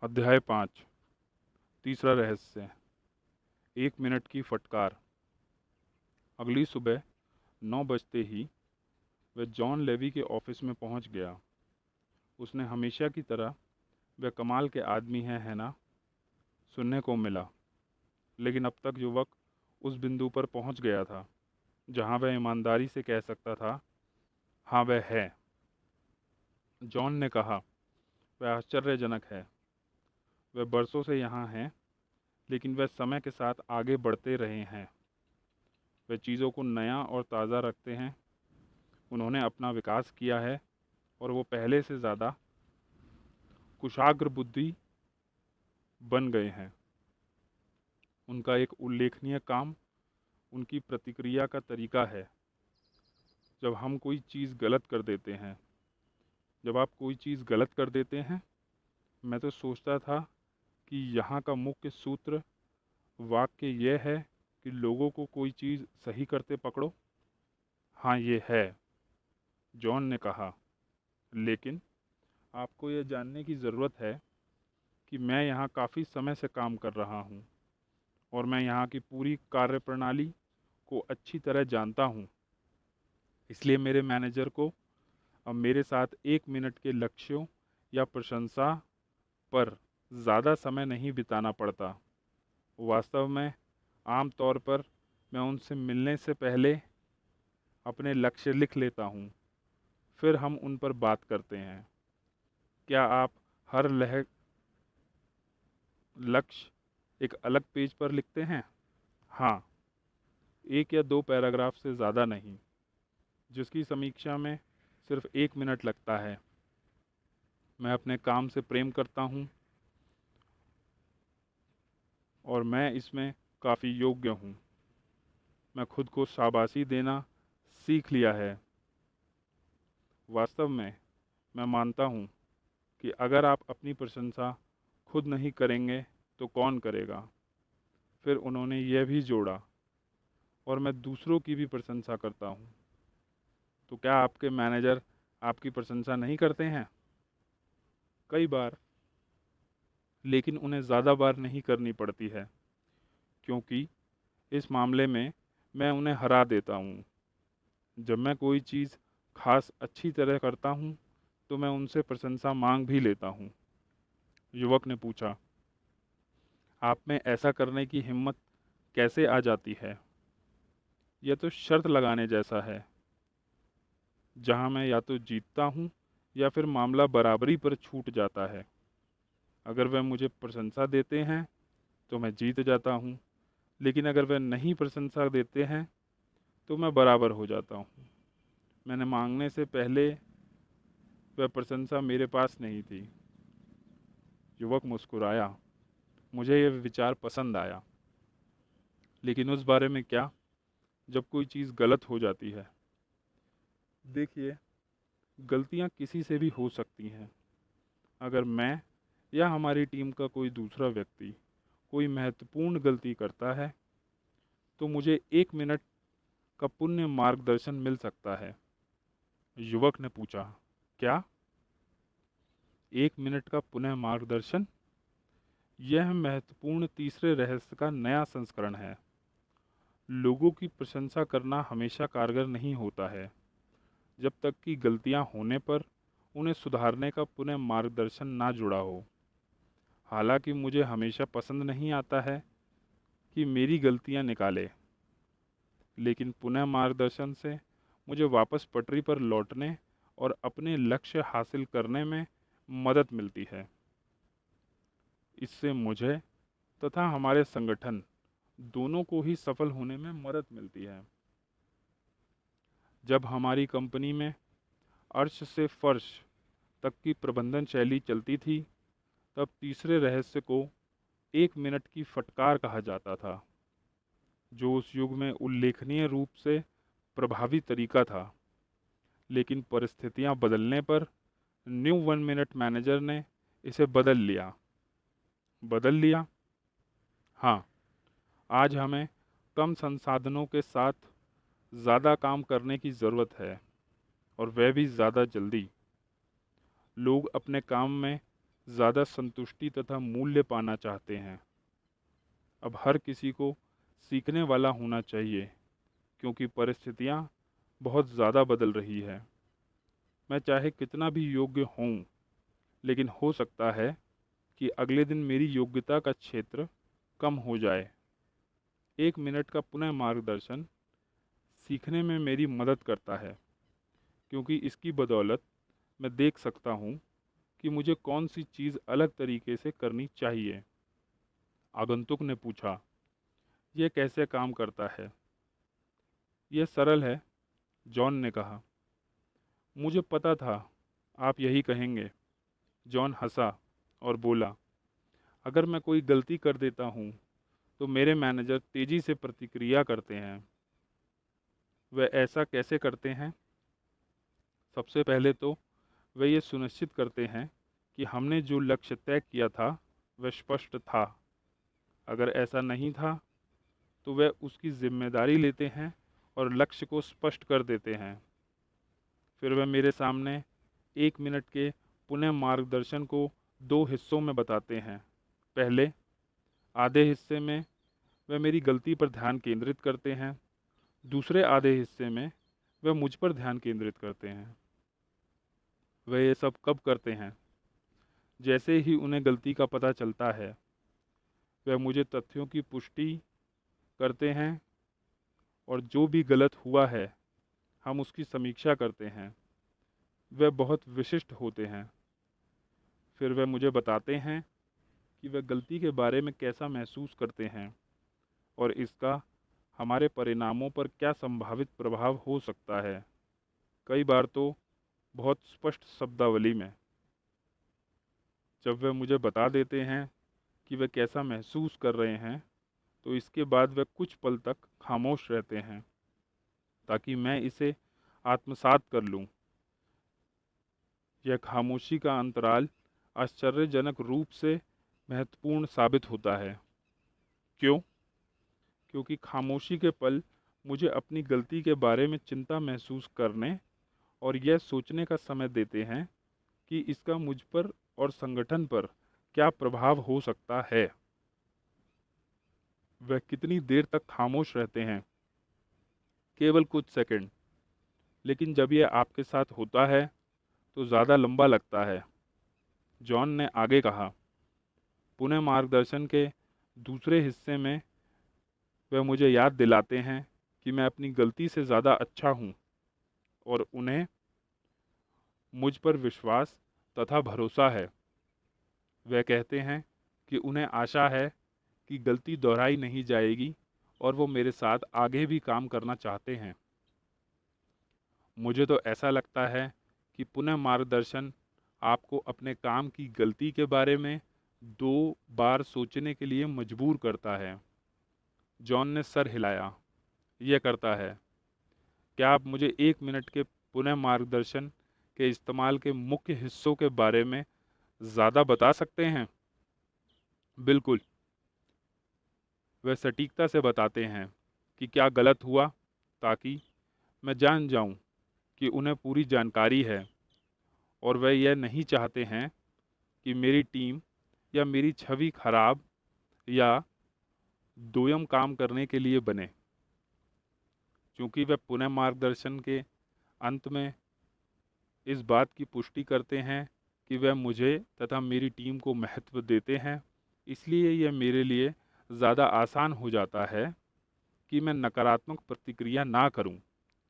अध्याय 5। तीसरा रहस्य। 1 मिनट की फटकार। अगली सुबह 9 बजते ही वह जॉन लेवी के ऑफिस में पहुंच गया। उसने हमेशा की तरह वह कमाल के आदमी है ना, सुनने को मिला। लेकिन अब तक युवक उस बिंदु पर पहुंच गया था जहां वह ईमानदारी से कह सकता था, हाँ वह है। जॉन ने कहा, वह आश्चर्यजनक है। वह बरसों से यहाँ हैं, लेकिन वह समय के साथ आगे बढ़ते रहे हैं। वे चीज़ों को नया और ताज़ा रखते हैं। उन्होंने अपना विकास किया है और वो पहले से ज़्यादा कुशाग्र बुद्धि बन गए हैं। उनका एक उल्लेखनीय काम उनकी प्रतिक्रिया का तरीका है। जब हम कोई चीज़ गलत कर देते हैं जब आप कोई चीज़ गलत कर देते हैं, मैं तो सोचता था कि यहाँ का मुख्य सूत्र वाक्य यह है कि लोगों को कोई चीज़ सही करते पकड़ो। हाँ ये है, जॉन ने कहा, लेकिन आपको यह जानने की ज़रूरत है कि मैं यहाँ काफ़ी समय से काम कर रहा हूँ और मैं यहाँ की पूरी कार्यप्रणाली को अच्छी तरह जानता हूँ। इसलिए मेरे मैनेजर को अब मेरे साथ 1 मिनट के लक्ष्यों या प्रशंसा पर ज़्यादा समय नहीं बिताना पड़ता। वास्तव में आम तौर पर मैं उनसे मिलने से पहले अपने लक्ष्य लिख लेता हूँ, फिर हम उन पर बात करते हैं। क्या आप हर लक्ष्य एक अलग पेज पर लिखते हैं? हाँ, 1 या 2 पैराग्राफ से ज़्यादा नहीं, जिसकी समीक्षा में सिर्फ 1 मिनट लगता है। मैं अपने काम से प्रेम करता हूँ और मैं इसमें काफ़ी योग्य हूँ। मैं खुद को शाबाशी देना सीख लिया है। वास्तव में मैं मानता हूँ कि अगर आप अपनी प्रशंसा खुद नहीं करेंगे तो कौन करेगा। फिर उन्होंने यह भी जोड़ा, और मैं दूसरों की भी प्रशंसा करता हूँ। तो क्या आपके मैनेजर आपकी प्रशंसा नहीं करते हैं? कई बार, लेकिन उन्हें ज़्यादा बार नहीं करनी पड़ती है, क्योंकि इस मामले में मैं उन्हें हरा देता हूँ। जब मैं कोई चीज़ खास अच्छी तरह करता हूँ तो मैं उनसे प्रशंसा मांग भी लेता हूँ। युवक ने पूछा, आप में ऐसा करने की हिम्मत कैसे आ जाती है? यह तो शर्त लगाने जैसा है, जहाँ मैं या तो जीतता हूँ या फिर मामला बराबरी पर छूट जाता है। अगर वह मुझे प्रशंसा देते हैं तो मैं जीत जाता हूँ, लेकिन अगर वह नहीं प्रशंसा देते हैं तो मैं बराबर हो जाता हूँ। मैंने मांगने से पहले वह प्रशंसा मेरे पास नहीं थी। युवक मुस्कुराया। मुझे यह विचार पसंद आया। लेकिन उस बारे में क्या, जब कोई चीज़ गलत हो जाती है? देखिए, गलतियाँ किसी से भी हो सकती हैं। अगर मैं या हमारी टीम का कोई दूसरा व्यक्ति कोई महत्वपूर्ण गलती करता है तो मुझे 1 मिनट का पुण्य मार्गदर्शन मिल सकता है। युवक ने पूछा, क्या? 1 मिनट का पुनः मार्गदर्शन? यह महत्वपूर्ण तीसरे रहस्य का नया संस्करण है। लोगों की प्रशंसा करना हमेशा कारगर नहीं होता है जब तक कि गलतियां होने पर उन्हें सुधारने का पुनः मार्गदर्शन ना जुड़ा हो। हालांकि मुझे हमेशा पसंद नहीं आता है कि मेरी गलतियां निकाले, लेकिन पुनः मार्गदर्शन से मुझे वापस पटरी पर लौटने और अपने लक्ष्य हासिल करने में मदद मिलती है। इससे मुझे तथा हमारे संगठन दोनों को ही सफल होने में मदद मिलती है। जब हमारी कंपनी में अर्श से फर्श तक की प्रबंधन शैली चलती थी, तब तीसरे रहस्य को 1 मिनट की फटकार कहा जाता था, जो उस युग में उल्लेखनीय रूप से प्रभावी तरीका था। लेकिन परिस्थितियां बदलने पर न्यू 1 मिनट मैनेजर ने इसे बदल लिया। हाँ, आज हमें कम संसाधनों के साथ ज़्यादा काम करने की ज़रूरत है, और वह भी ज़्यादा जल्दी। लोग अपने काम में ज़्यादा संतुष्टि तथा मूल्य पाना चाहते हैं। अब हर किसी को सीखने वाला होना चाहिए, क्योंकि परिस्थितियाँ बहुत ज़्यादा बदल रही है। मैं चाहे कितना भी योग्य हूँ, लेकिन हो सकता है कि अगले दिन मेरी योग्यता का क्षेत्र कम हो जाए। 1 मिनट का पुनः मार्गदर्शन सीखने में मेरी मदद करता है, क्योंकि इसकी बदौलत मैं देख सकता हूँ कि मुझे कौन सी चीज़ अलग तरीके से करनी चाहिए। आगंतुक ने पूछा, यह कैसे काम करता है? यह सरल है, जॉन ने कहा। मुझे पता था आप यही कहेंगे। जॉन हंसा और बोला, अगर मैं कोई गलती कर देता हूँ तो मेरे मैनेजर तेजी से प्रतिक्रिया करते हैं। वे ऐसा कैसे करते हैं? सबसे पहले तो वे ये सुनिश्चित करते हैं कि हमने जो लक्ष्य तय किया था वह स्पष्ट था। अगर ऐसा नहीं था तो वे उसकी जिम्मेदारी लेते हैं और लक्ष्य को स्पष्ट कर देते हैं। फिर वे मेरे सामने 1 मिनट के पुनः मार्गदर्शन को 2 हिस्सों में बताते हैं। पहले आधे हिस्से में वे मेरी गलती पर ध्यान केंद्रित करते हैं। दूसरे आधे हिस्से में वे मुझ पर ध्यान केंद्रित करते हैं। वे ये सब कब करते हैं? जैसे ही उन्हें गलती का पता चलता है, वे मुझे तथ्यों की पुष्टि करते हैं और जो भी गलत हुआ है हम उसकी समीक्षा करते हैं। वे बहुत विशिष्ट होते हैं। फिर वे मुझे बताते हैं कि वे गलती के बारे में कैसा महसूस करते हैं और इसका हमारे परिणामों पर क्या संभावित प्रभाव हो सकता है। कई बार तो बहुत स्पष्ट शब्दावली में। जब वे मुझे बता देते हैं कि वे कैसा महसूस कर रहे हैं, तो इसके बाद वे कुछ पल तक खामोश रहते हैं ताकि मैं इसे आत्मसात कर लूं। यह खामोशी का अंतराल आश्चर्यजनक रूप से महत्वपूर्ण साबित होता है। क्यों? क्योंकि खामोशी के पल मुझे अपनी गलती के बारे में चिंता महसूस करने और यह सोचने का समय देते हैं कि इसका मुझ पर और संगठन पर क्या प्रभाव हो सकता है। वह कितनी देर तक खामोश रहते हैं? केवल कुछ सेकंड, लेकिन जब यह आपके साथ होता है तो ज़्यादा लंबा लगता है। जॉन ने आगे कहा, पुनः मार्गदर्शन के दूसरे हिस्से में वे मुझे याद दिलाते हैं कि मैं अपनी गलती से ज़्यादा अच्छा हूँ और उन्हें मुझ पर विश्वास तथा भरोसा है। वे कहते हैं कि उन्हें आशा है कि गलती दोहराई नहीं जाएगी और वो मेरे साथ आगे भी काम करना चाहते हैं। मुझे तो ऐसा लगता है कि पुनः मार्गदर्शन आपको अपने काम की गलती के बारे में 2 बार सोचने के लिए मजबूर करता है। जॉन ने सर हिलाया। यह करता है। क्या आप मुझे 1 मिनट के पुनः मार्गदर्शन के इस्तेमाल के मुख्य हिस्सों के बारे में ज़्यादा बता सकते हैं? बिल्कुल। वे सटीकता से बताते हैं कि क्या गलत हुआ, ताकि मैं जान जाऊं कि उन्हें पूरी जानकारी है और वे यह नहीं चाहते हैं कि मेरी टीम या मेरी छवि खराब या दोयम काम करने के लिए बने। क्योंकि वे पुनः मार्गदर्शन के अंत में इस बात की पुष्टि करते हैं कि वे मुझे तथा मेरी टीम को महत्व देते हैं, इसलिए यह मेरे लिए ज़्यादा आसान हो जाता है कि मैं नकारात्मक प्रतिक्रिया ना करूं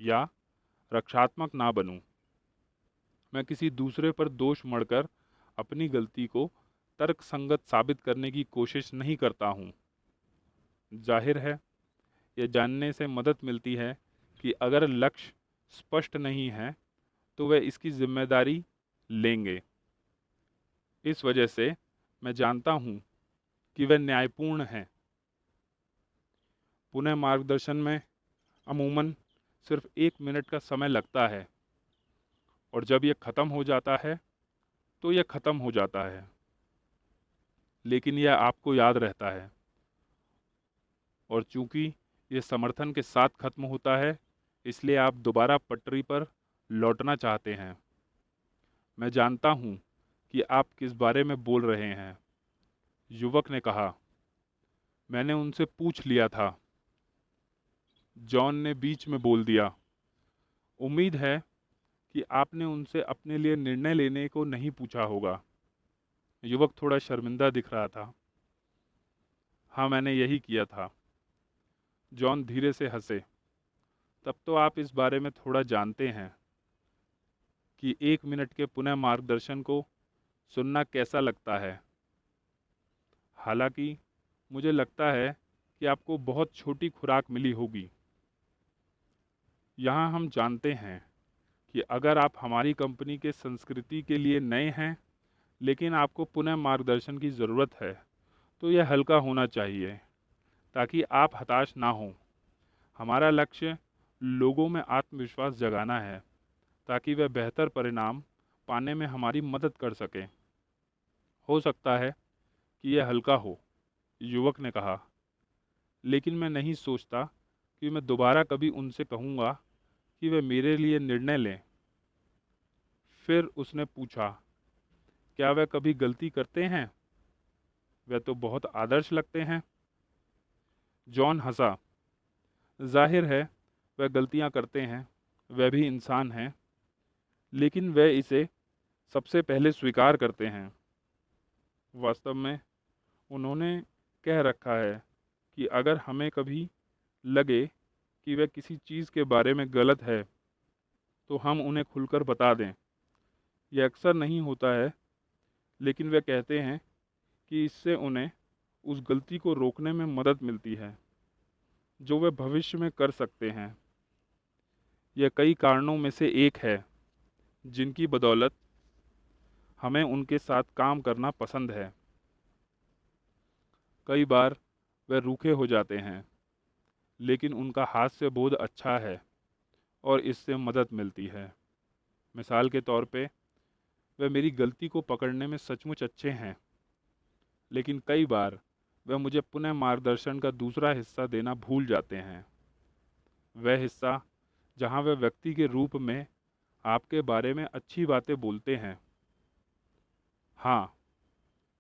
या रक्षात्मक ना बनूं। मैं किसी दूसरे पर दोष मढ़कर अपनी गलती को तर्कसंगत साबित करने की कोशिश नहीं करता हूं। जाहिर है, यह जानने से मदद मिलती है कि अगर लक्ष्य स्पष्ट नहीं है तो वे इसकी जिम्मेदारी लेंगे। इस वजह से मैं जानता हूँ कि वे न्यायपूर्ण हैं। पुनः मार्गदर्शन में अमूमन सिर्फ 1 मिनट का समय लगता है और जब यह ख़त्म हो जाता है तो यह ख़त्म हो जाता है, लेकिन यह आपको याद रहता है। और चूंकि यह समर्थन के साथ खत्म होता है, इसलिए आप दोबारा पटरी पर लौटना चाहते हैं। मैं जानता हूँ कि आप किस बारे में बोल रहे हैं। युवक ने कहा, मैंने उनसे पूछ लिया था। जॉन ने बीच में बोल दिया, उम्मीद है कि आपने उनसे अपने लिए निर्णय लेने को नहीं पूछा होगा। युवक थोड़ा शर्मिंदा दिख रहा था। हाँ, मैंने यही किया था। जॉन धीरे से हंसे। तब तो आप इस बारे में थोड़ा जानते हैं कि 1 मिनट के पुनः मार्गदर्शन को सुनना कैसा लगता है। हालांकि मुझे लगता है कि आपको बहुत छोटी खुराक मिली होगी। यहाँ हम जानते हैं कि अगर आप हमारी कंपनी के संस्कृति के लिए नए हैं, लेकिन आपको पुनः मार्गदर्शन की ज़रूरत है, तो यह हल्का होना चाहिए ताकि आप हताश ना हों। हमारा लक्ष्य लोगों में आत्मविश्वास जगाना है ताकि वे बेहतर परिणाम पाने में हमारी मदद कर सकें। हो सकता है कि यह हल्का हो, युवक ने कहा, लेकिन मैं नहीं सोचता कि मैं दोबारा कभी उनसे कहूँगा कि वे मेरे लिए निर्णय लें। फिर उसने पूछा, क्या वे कभी गलती करते हैं? वे तो बहुत आदर्श लगते हैं। जॉन हंसा। जाहिर है वे गलतियां करते हैं, वे भी इंसान हैं, लेकिन वे इसे सबसे पहले स्वीकार करते हैं। वास्तव में उन्होंने कह रखा है कि अगर हमें कभी लगे कि वह किसी चीज़ के बारे में गलत है, तो हम उन्हें खुलकर बता दें। यह अक्सर नहीं होता है, लेकिन वे कहते हैं कि इससे उन्हें उस गलती को रोकने में मदद मिलती है जो वे भविष्य में कर सकते हैं। यह कई कारणों में से एक है जिनकी बदौलत हमें उनके साथ काम करना पसंद है। कई बार वे रूखे हो जाते हैं, लेकिन उनका हास्य बोध अच्छा है और इससे मदद मिलती है। मिसाल के तौर पे, वे मेरी गलती को पकड़ने में सचमुच अच्छे हैं, लेकिन कई बार वे मुझे पुनः मार्गदर्शन का दूसरा हिस्सा देना भूल जाते हैं। वह हिस्सा जहाँ वे व्यक्ति के रूप में आपके बारे में अच्छी बातें बोलते हैं। हाँ,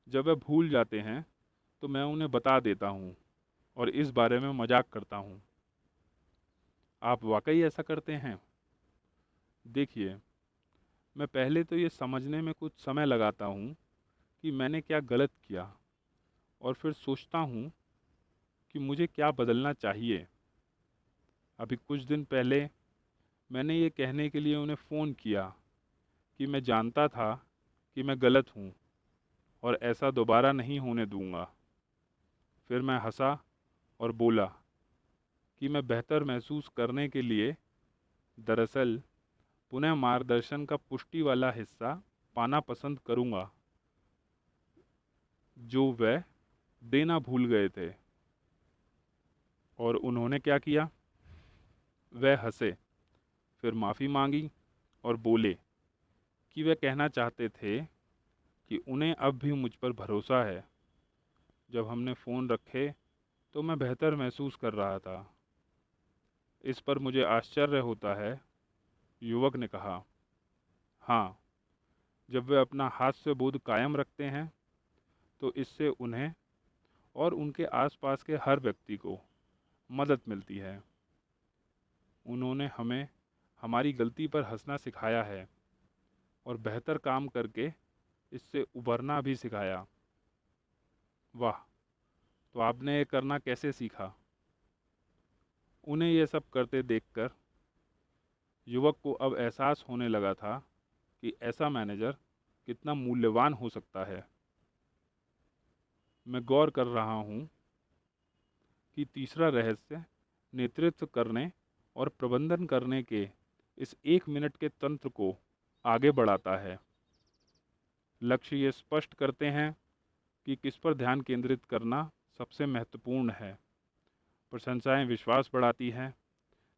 जब वे भूल जाते हैं तो मैं उन्हें बता देता हूँ और इस बारे में मजाक करता हूँ। आप वाकई ऐसा करते हैं? देखिए, मैं पहले तो ये समझने में कुछ समय लगाता हूँ कि मैंने क्या गलत किया, और फिर सोचता हूँ कि मुझे क्या बदलना चाहिए। अभी कुछ दिन पहले मैंने ये कहने के लिए उन्हें फ़ोन किया कि मैं जानता था कि मैं गलत हूँ और ऐसा दोबारा नहीं होने दूँगा। फिर मैं हंसा और बोला कि मैं बेहतर महसूस करने के लिए दरअसल पुनः मार्गदर्शन का पुष्टि वाला हिस्सा पाना पसंद करूँगा जो वह देना भूल गए थे। और उन्होंने क्या किया? वह हंसे, फिर माफ़ी मांगी और बोले कि वे कहना चाहते थे कि उन्हें अब भी मुझ पर भरोसा है। जब हमने फ़ोन रखे तो मैं बेहतर महसूस कर रहा था। इस पर मुझे आश्चर्य होता है, युवक ने कहा। हाँ, जब वे अपना हास्य बोध कायम रखते हैं तो इससे उन्हें और उनके आसपास के हर व्यक्ति को मदद मिलती है। उन्होंने हमें हमारी गलती पर हंसना सिखाया है और बेहतर काम करके इससे उभरना भी सिखाया। वाह, तो आपने ये करना कैसे सीखा? उन्हें ये सब करते देखकर युवक को अब एहसास होने लगा था कि ऐसा मैनेजर कितना मूल्यवान हो सकता है। मैं गौर कर रहा हूँ कि तीसरा रहस्य नेतृत्व करने और प्रबंधन करने के इस 1 मिनट के तंत्र को आगे बढ़ाता है। लक्ष्य ये स्पष्ट करते हैं कि किस पर ध्यान केंद्रित करना सबसे महत्वपूर्ण है। प्रशंसाएं विश्वास बढ़ाती हैं,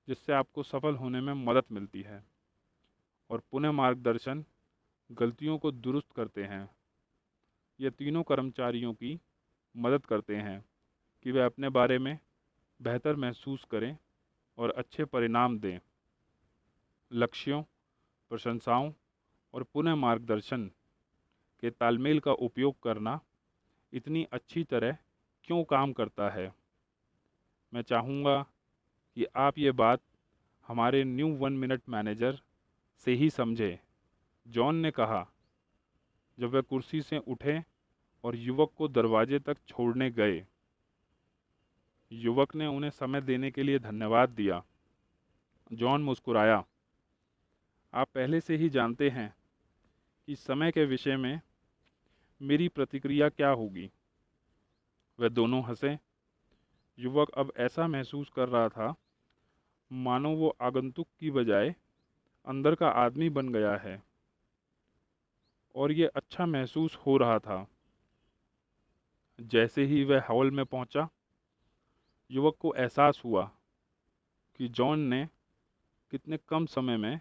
जिससे आपको सफल होने में मदद मिलती है, और पुनः मार्गदर्शन गलतियों को दुरुस्त करते हैं। ये तीनों कर्मचारियों की मदद करते हैं कि वे अपने बारे में बेहतर महसूस करें और अच्छे परिणाम दें। लक्ष्यों, प्रशंसाओं और पुनः मार्गदर्शन के तालमेल का उपयोग करना इतनी अच्छी तरह क्यों काम करता है। मैं चाहूँगा कि आप ये बात हमारे न्यू 1 मिनट मैनेजर से ही समझें। जॉन ने कहा जब वह कुर्सी से उठे और युवक को दरवाजे तक छोड़ने गए। युवक ने उन्हें समय देने के लिए धन्यवाद दिया। जॉन मुस्कुराया। आप पहले से ही जानते हैं कि समय के विषय में मेरी प्रतिक्रिया क्या होगी। वे दोनों हंसे। युवक अब ऐसा महसूस कर रहा था मानो वो आगंतुक की बजाय अंदर का आदमी बन गया है, और ये अच्छा महसूस हो रहा था। जैसे ही वह हॉल में पहुंचा, युवक को एहसास हुआ कि जॉन ने कितने कम समय में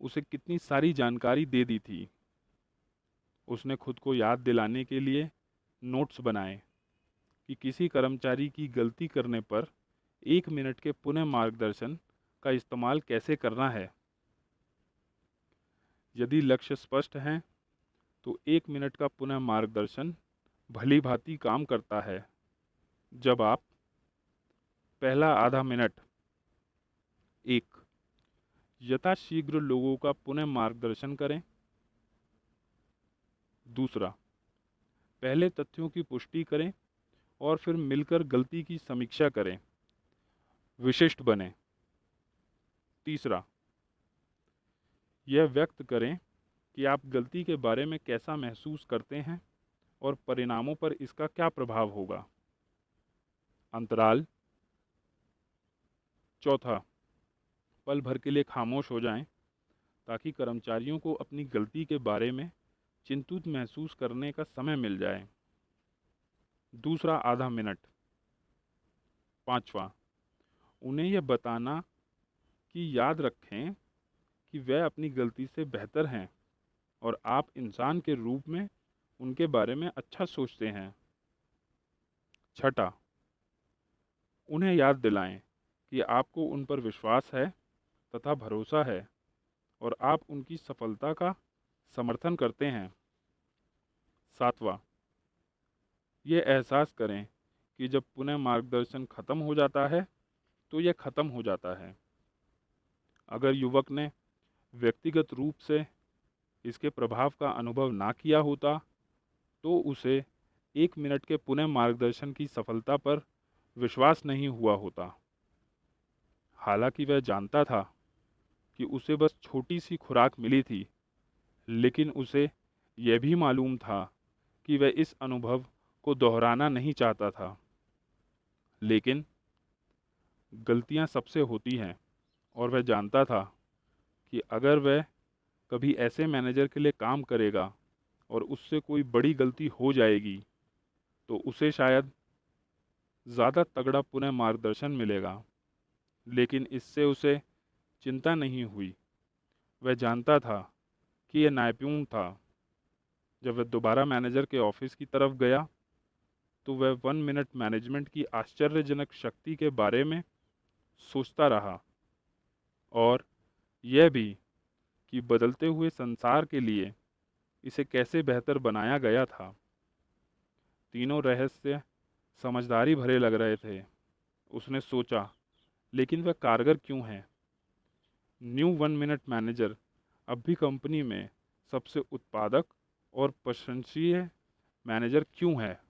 उसे कितनी सारी जानकारी दे दी थी। उसने खुद को याद दिलाने के लिए नोट्स बनाए कि किसी कर्मचारी की गलती करने पर 1 मिनट के पुनः मार्गदर्शन का इस्तेमाल कैसे करना है। यदि लक्ष्य स्पष्ट हैं तो 1 मिनट का पुनः मार्गदर्शन भली भांति काम करता है। जब आप पहला आधा मिनट एक यथाशीघ्र लोगों का पुनः मार्गदर्शन करें। दूसरा, पहले तथ्यों की पुष्टि करें और फिर मिलकर गलती की समीक्षा करें। विशिष्ट बने। तीसरा, यह व्यक्त करें कि आप गलती के बारे में कैसा महसूस करते हैं और परिणामों पर इसका क्या प्रभाव होगा। अंतराल। चौथा, पल भर के लिए खामोश हो जाएं ताकि कर्मचारियों को अपनी गलती के बारे में चिंतित महसूस करने का समय मिल जाए। दूसरा आधा मिनट। पांचवा, उन्हें यह बताना कि याद रखें कि वह अपनी गलती से बेहतर हैं और आप इंसान के रूप में उनके बारे में अच्छा सोचते हैं। छठा, उन्हें याद दिलाएं कि आपको उन पर विश्वास है तथा भरोसा है और आप उनकी सफलता का समर्थन करते हैं। सातवां, ये एहसास करें कि जब पुनः मार्गदर्शन खत्म हो जाता है तो यह खत्म हो जाता है। अगर युवक ने व्यक्तिगत रूप से इसके प्रभाव का अनुभव ना किया होता तो उसे 1 मिनट के पुनः मार्गदर्शन की सफलता पर विश्वास नहीं हुआ होता। हालांकि वह जानता था कि उसे बस छोटी सी खुराक मिली थी, लेकिन उसे यह भी मालूम था कि वह इस अनुभव को दोहराना नहीं चाहता था। लेकिन गलतियां सबसे होती हैं और वह जानता था कि अगर वह कभी ऐसे मैनेजर के लिए काम करेगा और उससे कोई बड़ी गलती हो जाएगी तो उसे शायद ज़्यादा तगड़ा पुनः मार्गदर्शन मिलेगा। लेकिन इससे उसे चिंता नहीं हुई। वह जानता था कि यह न्यायपूर्ण था। जब वह दोबारा मैनेजर के ऑफिस की तरफ गया तो वह 1 मिनट मैनेजमेंट की आश्चर्यजनक शक्ति के बारे में सोचता रहा, और यह भी कि बदलते हुए संसार के लिए इसे कैसे बेहतर बनाया गया था। तीनों रहस्य समझदारी भरे लग रहे थे। उसने सोचा, लेकिन वह कारगर क्यों हैं? न्यू 1 मिनट मैनेजर अब भी कंपनी में सबसे उत्पादक और प्रशंसनीय मैनेजर क्यों है?